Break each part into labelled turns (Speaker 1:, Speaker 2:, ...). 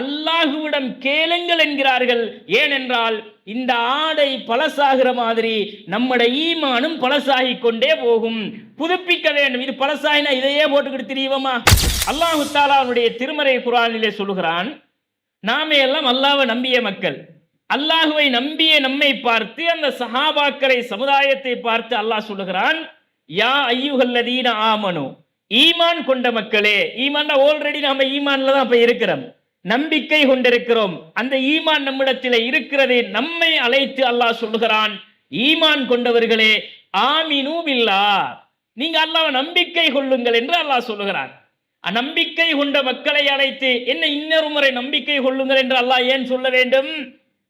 Speaker 1: அல்லாஹுவிடம் கேளுங்கள் என்கிறார்கள். ஏனென்றால் இந்த ஆடை பழசாகிற மாதிரி நம்முடைய ஈமானும் பழசாகி கொண்டே போகும். புதுப்பிக்க வேண்டும். இது பழசாயினா இதையே போட்டுக்கிட்டு தெரியுமா? அல்லாஹு தஆலா அவனுடைய திருமறை குர்ஆனிலே சொல்லுகிறான், நாமே எல்லாம் அல்லாஹ்வை நம்பிய மக்கள். அல்லாஹுவை நம்பிய நம்மை பார்த்து, அந்த சஹாபாக்களை சமுதாயத்தை பார்த்து அல்லாஹ் சொல்லுகிறான், யா ஐயுஹல்லதீன ஆமனு, ஈமான் கொண்ட மக்களே. ஈமான் ஆல்ரெடி நாம ஈமான்ல தான் இப்ப இருக்கிறோம், நம்பிக்கை கொண்டிருக்கிறோம். அந்த ஈமான் நம்மிடத்தில் இருக்கிறது. நம்மை அழைத்து அல்லாஹ் சொல்லுகிறான், ஈமான் கொண்டவர்களே, ஆமினு பில்லாஹ், நீங்க அல்லாஹ்வை நம்பிக்கை கொள்ளுங்கள் என்று அல்லாஹ் சொல்லுகிறான். நம்பிக்கை கொண்ட மக்களை அழைத்து என்ன இன்னொரு முறை நம்பிக்கை கொள்ளுங்கள் என்று அல்லாஹ் ஏன் சொல்ல வேண்டும்?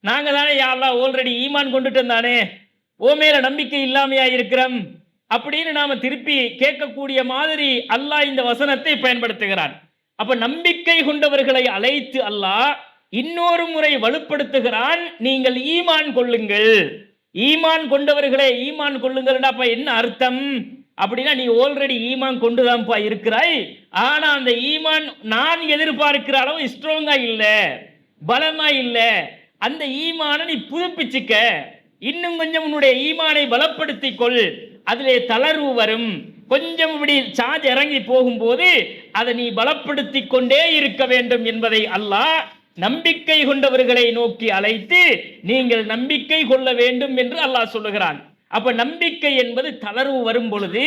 Speaker 1: நாங்க தானே யா அல்லாஹ் ஆல்ரெடி ஈமான் கொண்டுட்டோம் தானே, ஓ மேல நம்பிக்கை இல்லாமையா இருக்கிறோம் அப்படின்னு நாம திருப்பி கேட்கக்கூடிய மாதிரி அல்லாஹ் இந்த வசனத்தை பயன்படுத்துகிறான். அப்ப நம்பிக்கை கொண்டவர்களை அழைத்து அல்லாஹ் இன்னொரு முறை வலுப்படுத்துகிறான், நீங்கள் ஈமான் கொள்ளுங்கள். ஈமான் கொண்டவர்களே ஈமான் கொள்ளுங்கள். அப்ப என்ன அர்த்தம் அப்படின்னா, நீ ஆல்ரெடி ஈமான் கொண்டுதான்ப்பா இருக்கிறாய், ஆனா அந்த ஈமான் நான் எதிர்பார்க்கிற அளவு ஸ்ட்ராங்கா இல்ல, பலமா இல்ல. அந்த ஈமானை நீ புதுப்பிச்சுக்க, இன்னும் கொஞ்சம் உன்னுடைய ஈமானை பலப்படுத்திக் கொள். அதிலே தளர்வு வரும், கொஞ்சம் இப்படி சார்ஜ் இறங்கி போகும்போது அதை நீ பலப்படுத்திக் கொண்டே இருக்க வேண்டும் என்பதை அல்லாஹ் நம்பிக்கை கொண்டவர்களை நோக்கி அழைத்து நீங்கள் நம்பிக்கை கொள்ள வேண்டும் என்று அல்லாஹ் சொல்லுகிறான். அப்ப நம்பிக்கை என்பது தளர்வு வரும் பொழுது,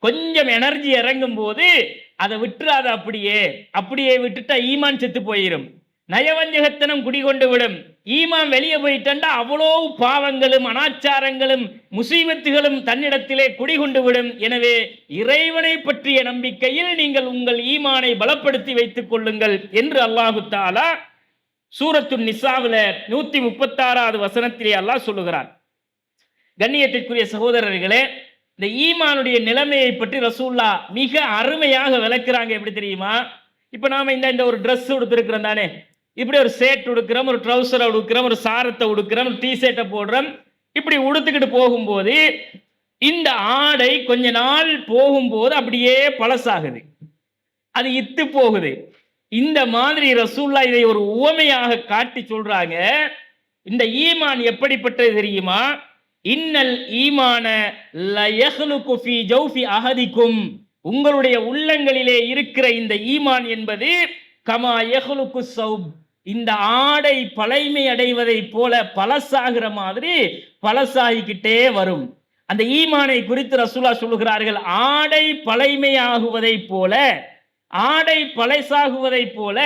Speaker 1: கொஞ்சம் எனர்ஜி இறங்கும் போது அதை விட்டுறாத, அப்படியே விட்டுட்டா ஈமான் செத்து போயிடும், நயவஞ்சகத்தனம் குடிகொண்டு விடும். ஈமான் வெளியே போயிட்டா அவ்வளோ பாவங்களும் அனாச்சாரங்களும் முசீபத்துகளும் தன்னிடத்திலே குடிகொண்டு விடும். எனவே இறைவனை பற்றிய நம்பிக்கையில் நீங்கள் உங்கள் ஈமானை பலப்படுத்தி வைத்துக் கொள்ளுங்கள் என்று அல்லாஹு தஆலா சூரத்து நிசாவில 136வது வசனத்திலே அல்லாஹ் சொல்லுகிறான். கண்ணியத்திற்குரிய சகோதரர்களே, இந்த ஈமானுடைய நிலைமையை பற்றி ரசூல்லா மிக அருமையாக விளக்குறாங்க. எப்படி தெரியுமா? இப்ப நாம இந்த ஒரு ட்ரெஸ் உடுத்திருக்கிறோம் தானே, இப்படி ஒரு ஷர்ட் உடுக்கிறோம், ஒரு ட்ரௌசரை உடுக்கிறோம், ஒரு சாரத்தை உடுக்கிறோம், ஒரு டிஷர்ட்டை போடுறோம். இப்படி உடுத்துக்கிட்டு போகும்போது இந்த ஆடை கொஞ்ச நாள் போகும்போது அப்படியே பழசாகுது, அது இத்து போகுது. இந்த மாதிரி ரசூல்லா இதை ஒரு உவமையாக காட்டி சொல்றாங்க. இந்த ஈமான் எப்படிப்பட்டது தெரியுமா? இன்னல் ஈமான லயஹ்லுகு ஃபீ ஜௌஃபி அஹதிக்கும், உங்களுடைய உள்ளங்களிலே இருக்கிற இந்த ஈமான் என்பது கமா யஹ்லுகு ஸௌப், இந்த ஆடை பழைமை அடைவதை போல பழசாகிற மாதிரி பழசாகிக்கிட்டே வரும். அந்த ஈமானை குறித்து ரசூலுல்லாஹ் சொல்லுகிறார்கள், ஆடை பழைமையாகுவதை போல, ஆடை பழசாகுவதை போல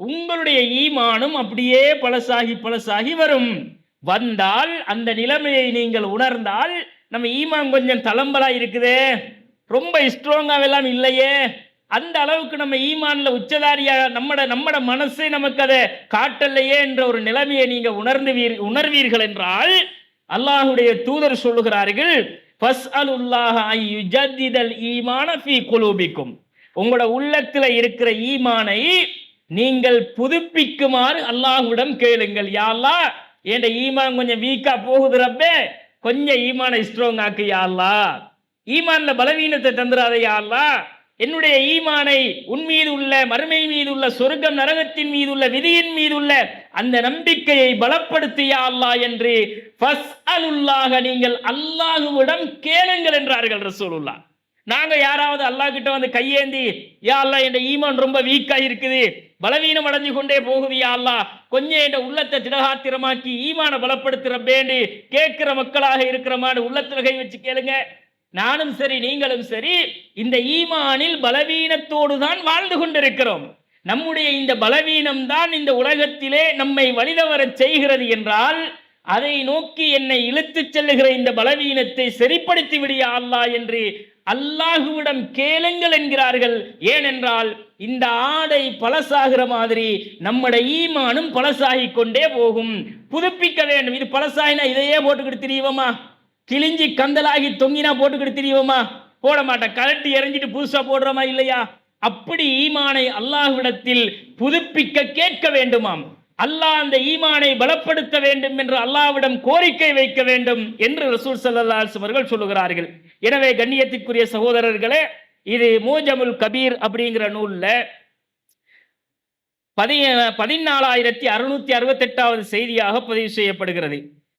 Speaker 1: உங்களுடைய ஈமானும் அப்படியே பழசாகி வரும். வந்தால் அந்த நிலைமையை நீங்கள் உணர்ந்தால், நம்ம ஈமான் கொஞ்சம் தளம்பலா இருக்குதே, ரொம்ப ஸ்ட்ராங்காவெல்லாம் இல்லையே, அந்த அளவுக்கு நம்ம ஈமான்ல உச்சதாரியா நம்மட மனசே நமக்கு அதை காட்டலையே என்ற ஒரு நிலைமையை நீங்க உணர்வீர்கள் என்றால், அல்லாஹ்வுடைய தூதர் சொல்லுகிறார்கள், ஃபஸ்அலுல்லாஹ அன் யுஜத்திதல் ஈமான ஃபீ குலூபிக்கும், உங்களோட உள்ளத்துல இருக்கிற ஈமானை நீங்கள் புதுப்பிக்குமாறு அல்லாஹ்விடம் கேளுங்கள். யா அல்லாஹ், என் ஈமான் கொஞ்சம் வீக்கா போகுது ரப்பே, கொஞ்சம் ஈமானை ஸ்ட்ராங் ஆக்கு யா அல்லாஹ், ஈமான்ல பலவீனத்தை தந்துராத யா அல்லாஹ், என்னுடைய ஈமானை உன் மீது உள்ள, மறுமை மீது உள்ள, சொர்க்கம் நரகத்தின் மீது உள்ள, விதியின் மீது உள்ள அந்த நம்பிக்கையை பலப்படுத்தி யா அல்லாஹ் என்று ஃபஸ்அலுல்லாஹ, நீங்கள் அல்லாஹ்விடம் கேளுங்கள் என்றார்கள் ரசூலுல்லாஹ். நாங்க யாராவது அல்லாஹ் கிட்ட வந்து கையேந்தி, யா அல்லாஹ் என் ஈமான் ரொம்ப வீக்கா இருக்குது, பலவீனம் அடைஞ்சு கொண்டே போகுது யா அல்லாஹ், கொஞ்சம் என் உள்ளத்தை திடகாத்திரமாக்கி ஈமான பலப்படுத்துறப்பேன்னு கேட்கிற மக்களாக இருக்கிறமான்னு உள்ளத்துல கை வச்சு கேளுங்க. நானும் சரி நீங்களும் சரி இந்த ஈமானில் பலவீனத்தோடு தான் வாழ்ந்து கொண்டிருக்கிறோம். நம்முடைய இந்த பலவீனம் தான் இந்த உலகத்திலே நம்மை வழிதவரச் செய்கிறது என்றால், அதை நோக்கி என்னை இழுத்துச் செல்லுகிற இந்த பலவீனத்தை சரிப்படுத்தி விடியா அல்லாஹ் என்று அல்லாஹுவிடம் கேளுங்கள் என்கிறார்கள். ஏனென்றால் இந்த ஆடை பழசாகிற மாதிரி நம்முடைய ஈமானும் பழசாகி கொண்டே போகும், புதுப்பிக்க வேண்டும். இது பழசாயினா இதையே போட்டுக்கிட்டு திரியுவோமா? கிழிஞ்சி கந்தலாகி தொங்கினா போட்டுக்கிட்டு திரியுவோமா? போட மாட்டேன், கலட்டி எறிஞ்சிட்டு புதுசா போடுறோமா இல்லையா? அப்படி ஈமானை அல்லாஹ்விடத்தில் புதுப்பிக்க கேட்க வேண்டுமாம். அல்லாஹ் அந்த ஈமானை பலப்படுத்த வேண்டும் என்று அல்லாஹ்விடம் கோரிக்கை வைக்க வேண்டும் என்று ரசூல் ஸல்லல்லாஹு அலைஹி வஸல்லம் அவர்கள் சொல்லுகிறார்கள். எனவே கண்ணியத்திற்குரிய சகோதரர்களே, இது மூஜமுல் கபீர் அப்படிங்கிற நூல்ல 14,668வது செய்தியாக பதிவு செய்யப்படுகிறது.